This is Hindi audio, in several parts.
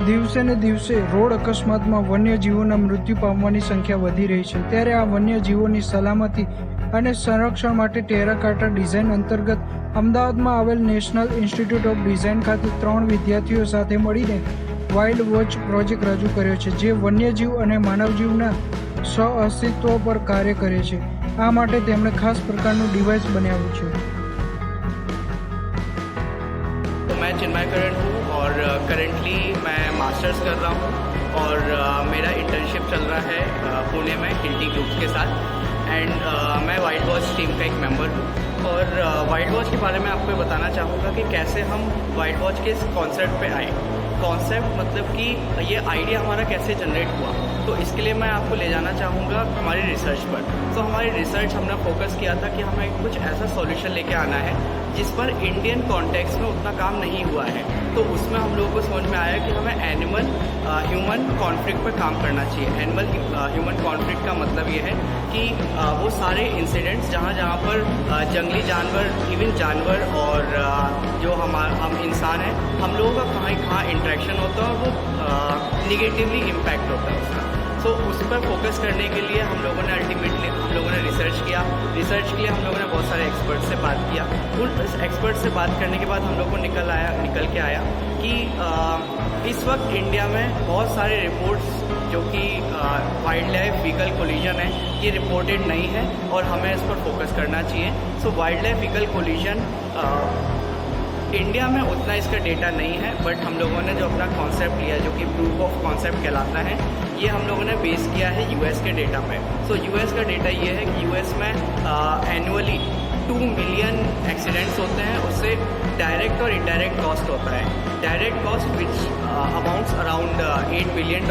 દિવસે ને દિવસે રોડ અકસ્માતમાં વન્યજીવોના મૃત્યુ પામવાની સંખ્યા વધી રહી છે, ત્યારે આ વન્યજીવોની સલામતી અને સંરક્ષણ માટે ટેરાકોટા ડિઝાઇન અંતર્ગત અમદાવાદમાં આવેલ નેશનલ ઇન્સ્ટિટ્યૂટ ઓફ ડિઝાઇન ખાતે 3 વિદ્યાર્થીઓ સાથે મળીને વાઇલ્ડ વોચ પ્રોજેક્ટ રજૂ કર્યો છે, જે વન્યજીવ અને માનવજીવના સહઅસ્તિત્વ પર કાર્ય કરે છે। આ માટે તેમણે ખાસ પ્રકારનું ડિવાઇસ બનાવ્યું છે। तो मैं चिन्मय करण हूँ और करंटली मैं मास्टर्स कर रहा हूँ और मेरा इंटर्नशिप चल रहा है पुणे में हिल्टी ग्रुप्स के साथ एंड मैं वाइल्ड वॉच टीम का एक मेंबर हूँ। और वाइल्ड वॉच के बारे में आपको बताना चाहूँगा कि कैसे हम वाइल्ड वॉच के इस कॉन्सेप्ट पे आए। कॉन्सेप्ट मतलब कि ये आइडिया हमारा कैसे जनरेट हुआ, तो इसके लिए मैं आपको ले जाना चाहूँगा हमारी रिसर्च पर। तो हमारी रिसर्च हमने फोकस किया था कि हमें कुछ ऐसा सॉल्यूशन लेके आना है जिस पर इंडियन कॉन्टेक्स्ट में उतना काम नहीं हुआ है। तो उसमें हम लोगों को समझ में आया कि हमें एनिमल ह्यूमन कॉन्फ्लिक्ट पर काम करना चाहिए। एनिमल ह्यूमन कॉन्फ्लिक्ट का मतलब ये है कि वो सारे इंसिडेंट्स जहाँ पर जंगली जानवर, इवन जानवर और जो हम इंसान हैं, हम लोगों का कहाँ इंटरेक्शन होता है और वो निगेटिवली इम्पैक्ट होता है उसका। तो उस पर फोकस करने के लिए हम लोगों ने अल्टीमेटली रिसर्च किया। रिसर्च के लिए हम लोगों ने बहुत सारे एक्सपर्ट से बात किया। उन एक्सपर्ट से बात करने के बाद हम लोग को निकल के आया कि इस वक्त इंडिया में बहुत सारे रिपोर्ट्स जो कि वाइल्ड लाइफ व्हीकल कोलिजन है, ये रिपोर्टेड नहीं है और हमें इस पर फोकस करना चाहिए। So wildlife vehicle collision India में उतना इसका डेटा नहीं है, बट हम लोगों ने जो अपना कॉन्सेप्ट लिया जो कि प्रूफ ऑफ कॉन्सेप्ट कहलाता है, ये हम लोगों ने बेस किया है यूएस के डेटा पे। सो यूएस का डेटा ये है कि यूएस में एनुअली 2 मिलियन एक्सीडेंट्स होते हैं। उससे डायरेक्ट और इनडायरेक्ट कॉस्ट होता है। Direct cost which amounts around $8 billion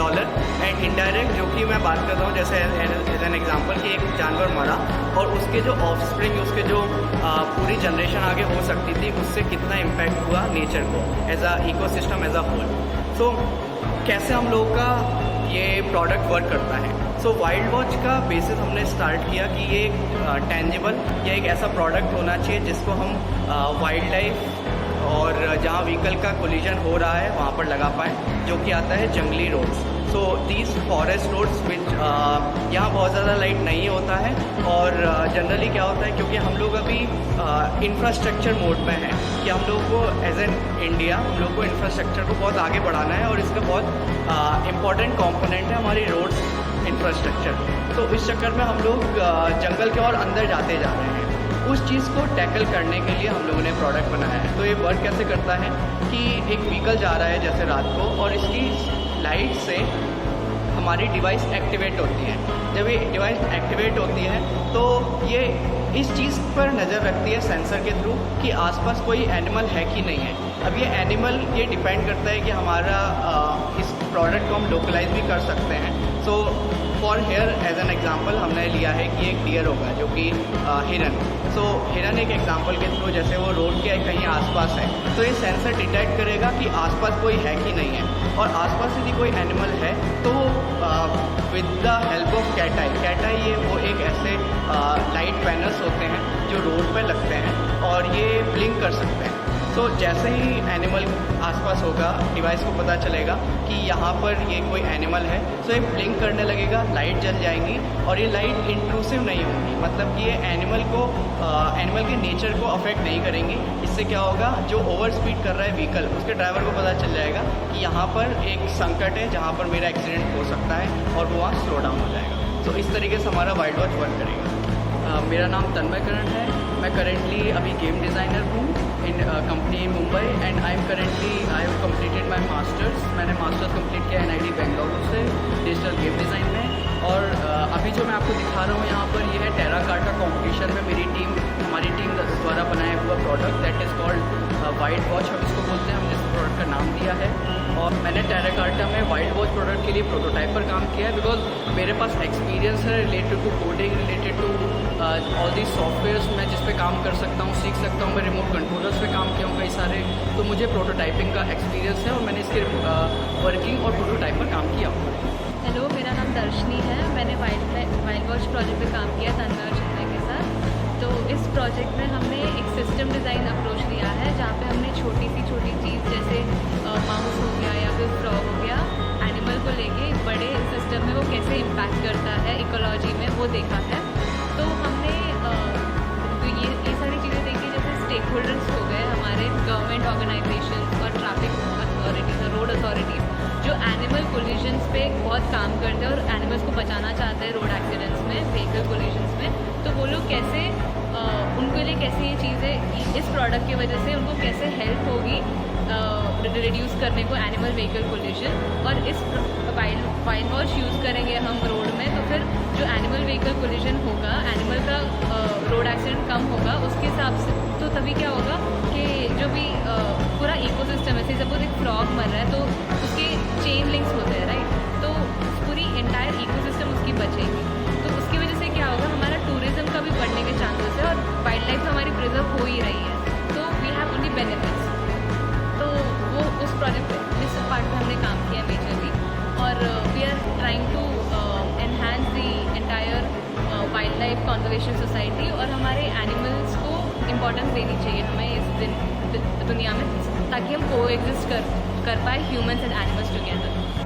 and indirect जो कि मैं बात कर रहा हूँ जैसे एज एन एग्जांपल कि एक जानवर मरा और उसके जो ऑफस्प्रिंग, उसके जो पूरी जनरेशन आगे हो सकती थी, उससे कितना इम्पैक्ट हुआ नेचर को as a ecosystem as a whole. So कैसे हम लोग का ये प्रोडक्ट वर्क करता है। सो वाइल्ड वॉच का बेसिस हमने स्टार्ट किया कि ये एक टेंजिबल या एक ऐसा प्रोडक्ट होना चाहिए जिसको हम वाइल्ड लाइफ और जहाँ व्हीकल का कोलिजन हो रहा है वहाँ पर लगा पाएँ, जो कि आता है जंगली roads. So these forest roads which यहाँ बहुत ज़्यादा लाइट नहीं होता है और जनरली क्या होता है, क्योंकि हम लोग अभी इंफ्रास्ट्रक्चर मोड में हैं कि हम लोग को एज एन इंडिया हम लोग को इंफ्रास्ट्रक्चर को बहुत आगे बढ़ाना है और इसका बहुत इम्पॉर्टेंट कॉम्पोनेंट है हमारी रोड्स इंफ्रास्ट्रक्चर। तो इस चक्कर में हम लोग जंगल के और अंदर जाते जा रहे हैं। उस चीज़ को टैकल करने के लिए हम लोगों ने प्रोडक्ट बनाया है। तो ये वर्क कैसे करता है कि एक व्हीकल जा रहा है जैसे रात को और इसकी लाइट से हमारी डिवाइस एक्टिवेट होती है। जब ये डिवाइस एक्टिवेट होती है तो ये इस चीज़ पर नज़र रखती है सेंसर के थ्रू कि आसपास कोई एनिमल है कि नहीं है। अब ये एनिमल ये डिपेंड करता है कि हमारा इस प्रोडक्ट को हम लोकलाइज भी कर सकते हैं। So for here as an example हमने लिया है कि एक डियर होगा जो कि हिरन। सो हिरन एक एग्जांपल के थ्रू जैसे वो रोड के कहीं आसपास है तो ये सेंसर डिटेक्ट करेगा कि आसपास कोई है कि नहीं है, और आसपास यदि कोई एनिमल है तो with the help of cat eye ये वो एक ऐसे लाइट पैनल्स होते हैं जो रोड पे लगते हैं और ये ब्लिंक कर सकते हैं। तो जैसे ही एनिमल आसपास होगा डिवाइस को पता चलेगा कि यहाँ पर ये कोई एनिमल है, तो ये ब्लिंक करने लगेगा, लाइट जल जाएंगी और ये लाइट इंट्रूसिव नहीं होगी, मतलब कि ये एनिमल के नेचर को अफेक्ट नहीं करेंगी। इससे क्या होगा, जो ओवर स्पीड कर रहा है व्हीकल उसके ड्राइवर को पता चल जाएगा कि यहाँ पर एक संकट है जहाँ पर मेरा एक्सीडेंट हो सकता है और वो वहाँ स्लो डाउन हो जाएगा। तो इस तरीके से हमारा वाइल्ड वॉच वर्क करेगा। मेरा नाम तन्मय करण है। मैं करेंटली अभी गेम डिज़ाइनर हूँ in company Mumbai and I have completed my masters. मैंने मास्टर्स कंप्लीट किया NIT बेंगलुरु से डिजिटल गेम डिज़ाइन में। और अभी जो मैं आपको दिखा रहा हूँ यहाँ पर ये है टेराकोटा कंपटीशन में हमारी टीम द्वारा बनाया हुआ product that is called wild watch, हम इसको बोलते हैं। हमने इस प्रोडक्ट का नाम दिया है और मैंने टेराकोटा में वाइल्ड वॉच प्रोडक्ट के लिए प्रोटोटाइप पर काम किया है बिकॉज मेरे पास एक्सपीरियंस है related to coding, related to all the softwares मैं जिस पे काम कर सकता हूँ, सीख सकता हूँ। मैं रिमोट कंट्रोलर्स पे काम किया हूँ कई सारे, तो मुझे प्रोटोटाइपिंग का एक्सपीरियंस है और मैंने इसके वर्किंग और प्रोटोटाइप पर काम किया हूँ। हेलो, मेरा नाम दर्शनी है। मैंने वाइल्ड वॉच प्रोजेक्ट पे काम किया तन्मय और चिन्मय के साथ। तो इस प्रोजेक्ट में हमने एक सिस्टम डिज़ाइन अप्रोच लिया है जहाँ पे हमने छोटी चीज़ जैसे माउस हो गया या फिर फ्रॉग हो गया वो देखा है। तो हमने तो ये सारी चीज़ें देखी, जैसे स्टेक होल्डर्स हो गए हमारे, गवर्नमेंट ऑर्गेनाइजेशन और ट्रैफिक अथॉरिटीज और रोड अथॉरिटीज़ जो एनिमल कोलिजन्स पे बहुत काम करते हैं और एनिमल्स को बचाना चाहते हैं रोड एक्सीडेंट्स में, व्हीकल कोलिजन्स में। तो वो लोग कैसे उनके लिए कैसे ये चीज़ें इस प्रोडक्ट की वजह से उनको कैसे हेल्प होगी रिड्यूस करने को एनिमल व्हीकल कोलिजन। और इस वाइल्ड वॉश यूज़ करेंगे हम रोड में, तो फिर जो एनिमल व्हीकल कोलिजन होगा, एनिमल का रोड एक्सीडेंट कम होगा उसके हिसाब से। तो तभी क्या होगा कि जो भी पूरा इकोसिस्टम है, सपोज एक फ्रॉग मर रहा है तो उसके चेन लिंक्स होते हैं, राइट, तो पूरी एंटायर इकोसिस्टम उसकी बचेगी। तो उसकी वजह से क्या होगा, हमारा टूरिज्म का भी बढ़ने के चांसेस है और वाइल्ड लाइफ हमारी प्रिजर्व हो ही रही है। तो वी हैव ओनली बेनिफिट्स। तो वो उस प्रोजेक्ट पे इस पार्ट पे हमने काम किया मेजरली, और we are trying to enhance the entire wildlife conservation society, और हमारे एनिमल्स को इम्पोर्टेंस देनी चाहिए हमें इस दुनिया में, ताकि हम को एग्जिस्ट कर पाए ह्यूमंस एंड एनिमल्स टुगेदर।